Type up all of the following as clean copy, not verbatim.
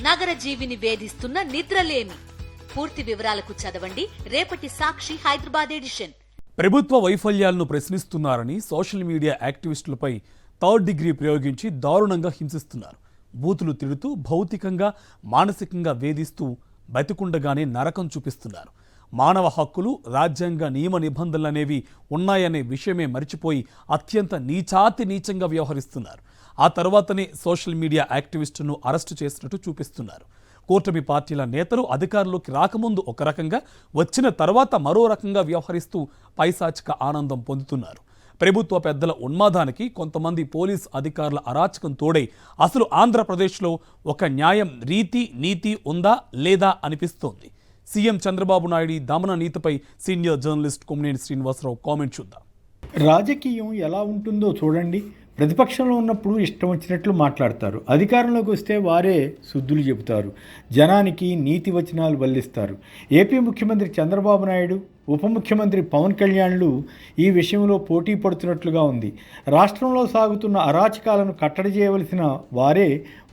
నగర జీవిని వేధిస్తున్న నిద్రలేమి. పూర్తి వివరాలకు చదవండి రేపటి సాక్షి హైదరాబాద్ ఎడిషన్. ప్రభుత్వ వైఫల్యాలను ప్రశ్నిస్తున్నారని సోషల్ మీడియా యాక్టివిస్టులపై థర్డ్ డిగ్రీ ప్రయోగించి దారుణంగా హింసిస్తున్నారు. బూతులు తిడుతూ భౌతికంగా మానసికంగా వేధిస్తూ బతికుండగానే నరకం చూపిస్తున్నారు. మానవ హక్కులు, రాజ్యాంగ నియమ నిబంధనలనేవి ఉన్నాయనే విషయమే మరిచిపోయి అత్యంత నీచంగా వ్యవహరిస్తున్నారు. ఆ తర్వాతనే సోషల్ మీడియా యాక్టివిస్టును అరెస్టు చేసినట్టు చూపిస్తున్నారు. కూటమి పార్టీల నేతలు అధికారంలోకి రాకముందు ఒక రకంగా, వచ్చిన తర్వాత మరో రకంగా వ్యవహరిస్తూ పైశాచిక ఆనందం పొందుతున్నారు. ప్రభుత్వ పెద్దల ఉన్మాదానికి కొంతమంది పోలీస్ అధికారుల అరాచకం తోడై అసలు ఆంధ్రప్రదేశ్లో ఒక న్యాయం, నీతి ఉందా లేదా అనిపిస్తోంది. సీఎం చంద్రబాబు నాయుడు దమన నీతిపై senior journalist Kommineni Srinivasa Rao comment చూద్దాం. రాజకీయం ఎలా ఉంటుందో చూడండి. ప్రతిపక్షంలో ఉన్నప్పుడు ఇష్టం వచ్చినట్లు మాట్లాడతారు, అధికారంలోకి వస్తే వారే శుద్ధులు చెబుతారు, జనానికి నీతి వచనాలు వల్లిస్తారు. ఏపీ ముఖ్యమంత్రి చంద్రబాబు నాయుడు, ఉప ముఖ్యమంత్రి పవన్ కళ్యాణ్లు ఈ విషయంలో పోటీ పడుతున్నట్లుగా ఉంది. రాష్ట్రంలో సాగుతున్న అరాచకాలను కట్టడి చేయవలసిన వారే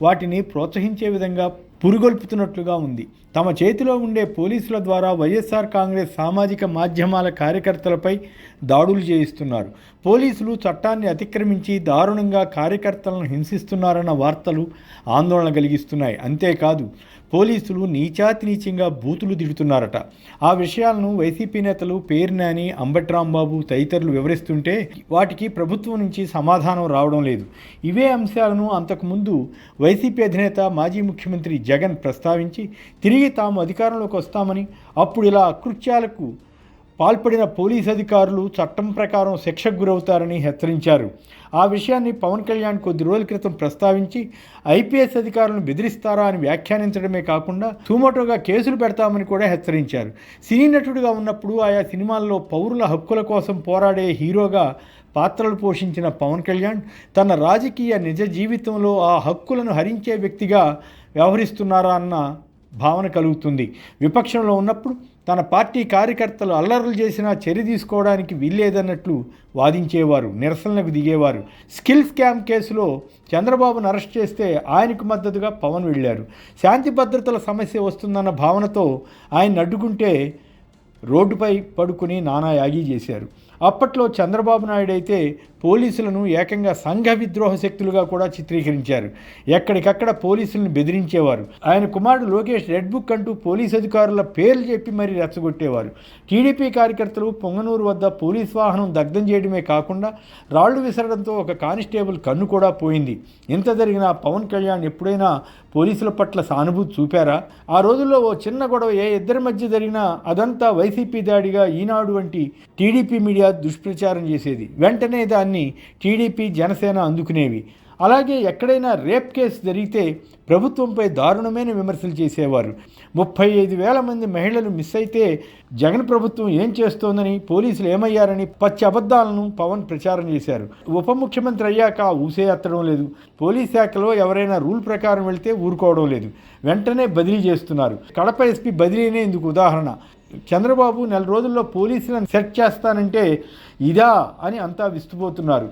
వాటిని ప్రోత్సహించే విధంగా పురుగొల్పుతున్నట్లుగా ఉంది. తమ చేతిలో ఉండే పోలీసుల ద్వారా వైఎస్ఆర్ కాంగ్రెస్ సామాజిక మాధ్యమాల కార్యకర్తలపై దాడులు చేయిస్తున్నారు. పోలీసులు చట్టాన్ని అతిక్రమించి దారుణంగా కార్యకర్తలను హింసిస్తున్నారన్న వార్తలు ఆందోళన కలిగిస్తున్నాయి. అంతేకాదు, పోలీసులు నీచంగా బూతులు తిడుతున్నారట. ఆ విషయాలను వైసీపీ నేతలు పేర్నాని, అంబటి రాంబాబు తదితరులు వివరిస్తుంటే వాటికి ప్రభుత్వం నుంచి సమాధానం రావడం లేదు. ఇవే అంశాలను అంతకుముందు వైసీపీ అధినేత మాజీ ముఖ్యమంత్రి జగన్ ప్రస్తావించి తిరిగి తాము అధికారంలోకి వస్తామని, అప్పుడు ఇలా అకృత్యాలకు పాల్పడిన పోలీసు అధికారులు చట్టం ప్రకారం శిక్షకు గురవుతారని హెచ్చరించారు. ఆ విషయాన్ని పవన్ కళ్యాణ్ కొద్ది రోజుల క్రితం ప్రస్తావించి ఐపీఎస్ అధికారులను బెదిరిస్తారా అని వ్యాఖ్యానించడమే కాకుండా సుమోటోగా కేసులు పెడతామని కూడా హెచ్చరించారు. సినీ నటుడిగా ఉన్నప్పుడు ఆయా సినిమాల్లో పౌరుల హక్కుల కోసం పోరాడే హీరోగా పాత్రలు పోషించిన పవన్ కళ్యాణ్ తన రాజకీయ నిజ జీవితంలో ఆ హక్కులను హరించే వ్యక్తిగా వ్యవహరిస్తున్నారా అన్న భావన కలుగుతుంది. విపక్షంలో ఉన్నప్పుడు తన పార్టీ కార్యకర్తలు అల్లర్లు చేసినా చర్య తీసుకోవడానికి వీల్లేదన్నట్లు వాదించేవారు, నిరసనలకు దిగేవారు. స్కిల్ స్కామ్ కేసులో చంద్రబాబును అరెస్ట్ చేస్తే ఆయనకు మద్దతుగా పవన్ వెళ్ళారు. శాంతి భద్రతల సమస్య వస్తుందన్న భావనతో ఆయన అడ్డుకుంటే రోడ్డుపై పడుకుని నానా యాగి చేశారు. అప్పట్లో చంద్రబాబు నాయుడు అయితే పోలీసులను ఏకంగా సంఘ విద్రోహ శక్తులుగా కూడా చిత్రీకరించారు. ఎక్కడికక్కడ పోలీసులను బెదిరించేవారు. ఆయన కుమారుడు లోకేష్ రెడ్ బుక్ అంటూ పోలీసు అధికారుల పేర్లు చెప్పి మరీ రెచ్చగొట్టేవారు. టీడీపీ కార్యకర్తలు పొంగనూరు వద్ద పోలీస్ వాహనం దగ్ధం చేయడమే కాకుండా రాళ్లు విసరడంతో ఒక కానిస్టేబుల్ కన్ను కూడా పోయింది. ఇంత జరిగినా పవన్ కళ్యాణ్ ఎప్పుడైనా పోలీసుల పట్ల సానుభూతి చూపారా? ఆ రోజుల్లో ఓ చిన్న గొడవ ఏ ఇద్దరి మధ్య జరిగినా అదంతా వైసీపీ దాడిగా ఈనాడు వంటి టీడీపీ మీడియా దుష్ప్రచారం చేసేది. వెంటనే దాన్ని టీడీపీ, జనసేన అందుకునేవి. అలాగే ఎక్కడైనా రేప్ కేసు జరిగితే ప్రభుత్వంపై దారుణమైన విమర్శలు చేసేవారు. 35,000 మంది మహిళలు మిస్ అయితే జగన్ ప్రభుత్వం ఏం చేస్తోందని, పోలీసులు ఏమయ్యారని పచ్చి అబద్ధాలను పవన్ ప్రచారం చేశారు. ఉప ముఖ్యమంత్రి అయ్యాక ఊసే ఎత్తడం లేదు. పోలీస్ శాఖలో ఎవరైనా రూల్ ప్రకారం వెళ్తే ఊరుకోవడం లేదు. వెంటనే బదిలీ చేస్తున్నారు. కడప ఎస్పీ బదిలీనే ఇందుకు ఉదాహరణ. చంద్రబాబు నెల రోజుల్లో పోలీసులను సెట్ చేస్తానంటే ఇదా అని అంతా విస్తుపోతున్నారు.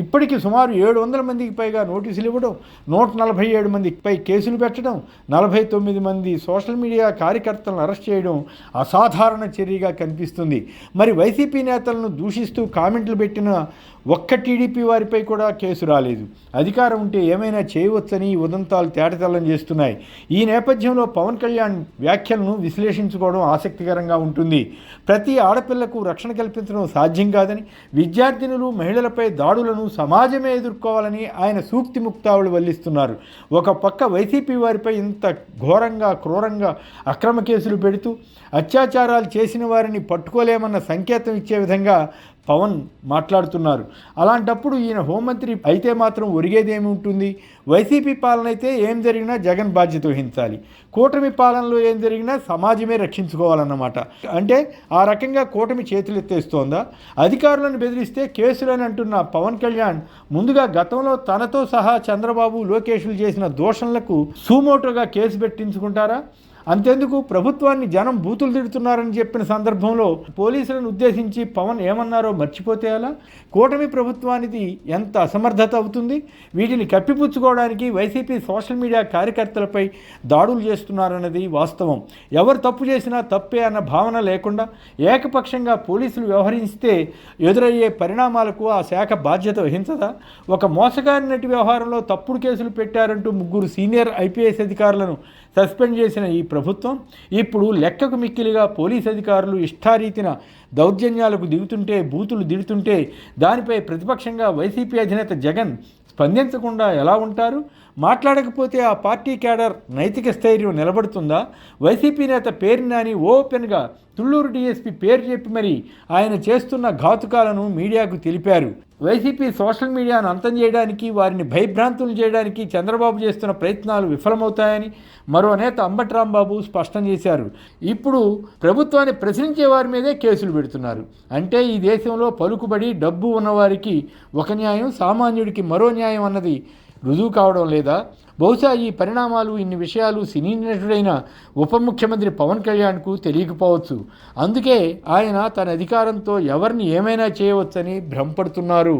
ఇప్పటికీ సుమారు 700 మందికి పైగా నోటీసులు ఇవ్వడం, 147 మందిపై కేసులు పెట్టడం, 49 మంది సోషల్ మీడియా కార్యకర్తలను అరెస్ట్ చేయడం అసాధారణ చర్యగా కనిపిస్తుంది. మరి వైసీపీ నేతలను దూషిస్తూ కామెంట్లు పెట్టిన ఒక్క టీడీపీ వారిపై కూడా కేసు రాలేదు. అధికారం ఉంటే ఏమైనా చేయవచ్చని ఈ ఉదంతాలు తేటతెల్లం చేస్తున్నాయి. ఈ నేపథ్యంలో పవన్ కళ్యాణ్ వ్యాఖ్యలను విశ్లేషించుకోవడం ఆసక్తికరంగా ఉంటుంది. ప్రతి ఆడపిల్లకు రక్షణ కల్పించడం సాధ్యం కాదని, విద్యార్థినులు, మహిళలపై దాడులను సమాజమే ఎదుర్కోవాలని ఆయన సూక్తి ముక్తావులు వల్లిస్తున్నారు. ఒక పక్క వైసీపీ వారిపై ఇంత ఘోరంగా, క్రూరంగా అక్రమ కేసులు పెడుతూ అత్యాచారాలు చేసిన వారిని పట్టుకోలేమన్న సంకేతం ఇచ్చే విధంగా పవన్ మాట్లాడుతున్నారు. అలాంటప్పుడు ఈయన హోంమంత్రి అయితే మాత్రం ఒరిగేదేమి ఉంటుంది? వైసీపీ పాలన అయితే ఏం జరిగినా జగన్ బాధ్యత వహించాలి, కూటమి పాలనలో ఏం జరిగినా సమాజమే రక్షించుకోవాలన్నమాట. అంటే ఆ రకంగా కూటమి చేతులు ఎత్తేస్తోందా? అధికారులను బెదిరిస్తే కేసులని అంటున్న పవన్ కళ్యాణ్ ముందుగా గతంలో తనతో సహా చంద్రబాబు, లోకేష్లు చేసిన దోషణలకు సుమోటోగా కేసు పెట్టించుకుంటారా? అంతెందుకు ప్రభుత్వాన్ని జనం బూతులు తిడుతున్నారని చెప్పిన సందర్భంలో పోలీసులను ఉద్దేశించి పవన్ ఏమన్నారో మర్చిపోతే ఎలా? కూటమి ప్రభుత్వానికి ఎంత అసమర్థత అవుతుంది? వీటిని కప్పిపుచ్చుకోవడానికి వైసీపీ సోషల్ మీడియా కార్యకర్తలపై దాడులు చేస్తున్నారన్నది వాస్తవం. ఎవరు తప్పు చేసినా తప్పే అన్న భావన లేకుండా ఏకపక్షంగా పోలీసులు వ్యవహరిస్తే ఎదురయ్యే పరిణామాలకు ఆ శాఖ బాధ్యత వహించదా? ఒక మోసగారి నటి వ్యవహారంలో తప్పుడు కేసులు పెట్టారంటూ 3 సీనియర్ ఐపీఎస్ అధికారులను సస్పెండ్ చేసిన ఈ ప్రభుత్వం ఇప్పుడు లెక్కకు మిక్కిలిగా పోలీస్ అధికారులు ఇష్టారీతిన దౌర్జన్యాలకు దిగుతుంటే, బూతులు దిడుతుంటే దానిపై ప్రతిపక్షంగా వైసీపీ అధినేత జగన్ స్పందించకుండా ఎలా ఉంటారు? మాట్లాడకపోతే ఆ పార్టీ క్యాడర్ నైతిక స్థైర్యం నిలబడుతుందా? వైసీపీ నేత పేరు నాని ఓపెన్గా తుళ్లూరు డీఎస్పీ పేరు చెప్పి మరి ఆయన చేస్తున్న ఘాతుకాలను మీడియాకు తెలిపారు. వైసీపీ సోషల్ మీడియాను అంతం చేయడానికి, వారిని భయభ్రాంతులు చేయడానికి చంద్రబాబు చేస్తున్న ప్రయత్నాలు విఫలమవుతాయని మరో నేత అంబటి రాంబాబు స్పష్టం చేశారు. ఇప్పుడు ప్రభుత్వాన్ని ప్రశ్నించే వారి మీదే కేసులు పెడుతున్నారు. అంటే ఈ దేశంలో పలుకుబడి, డబ్బు ఉన్నవారికి ఒక న్యాయం, సామాన్యుడికి మరో న్యాయం అన్నది రుజువు కావడం లేదా? బహుశా ఈ పరిణామాలు, ఇన్ని విషయాలు సినీ నటుడైన ఉప ముఖ్యమంత్రి పవన్ కళ్యాణ్కు తెలియకపోవచ్చు. అందుకే ఆయన తన అధికారంతో ఎవరిని ఏమైనా చేయవచ్చని భ్రమపడుతున్నారు.